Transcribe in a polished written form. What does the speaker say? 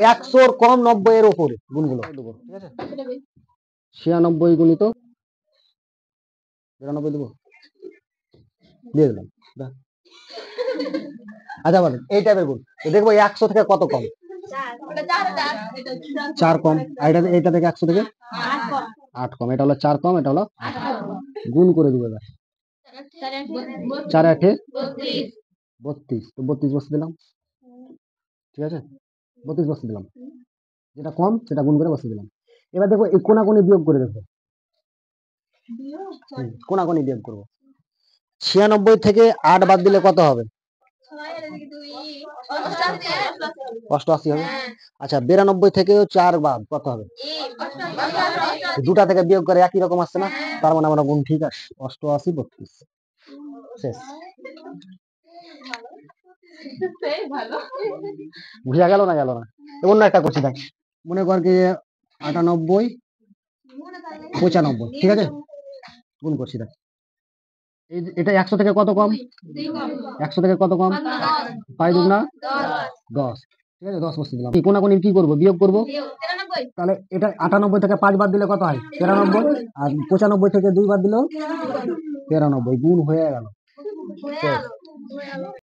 100-র কম 90 এর উপরে গুণগুলো দেবো, ঠিক আছে। 96 গুণিত 92 দেবো, দিয়ে দিলাম। আচ্ছা বলেন এই টাইপের গুণ দেখবো 100 থেকে কত কম, 4 কম। আর এটা থেকে 100 থেকে 8 কম। এটা হলো 4 কম, এটা হলো 8 গুণ করে দিব। এবার 4 8 32, তো 32 বসে দিলাম, ঠিক আছে। 32 বসে দিলাম, যেটা কম সেটা গুণ করে বসে দিলাম। এবার দেখো এই কোনাকুনি বিয়োগ করে দেখো, কোনাকুনি বিয়োগ করবো। 96 থেকে 8 বাদ দিলে কত হবে? 88 হবে। আচ্ছা 92 থেকে 4 বাদ কত হবে? দুটা থেকে বিয়োগ করে একই রকম আসছে না, তার মানে আমরা গুণ ঠিক আছে। 88 32 শেষ। বুঝা গেল না? গেল না? অন্য একটা করছি দেখ, মনে কর কি 98 95, ঠিক আছে, গুণ করছি দেখ। এটা 100 থেকে কত কম? 100 থেকে কত কম? 5 দুগুণা 10, ঠিক আছে। 10 বসে দিলাম। কোনাকুনি কি করবো? বিয়োগ করবো। তাহলে এটা 98 থেকে 5 বাদ দিলে কত হয়? 93। আর 95 থেকে 2 বাদ দিলেও 93, গুণ হয়ে গেল।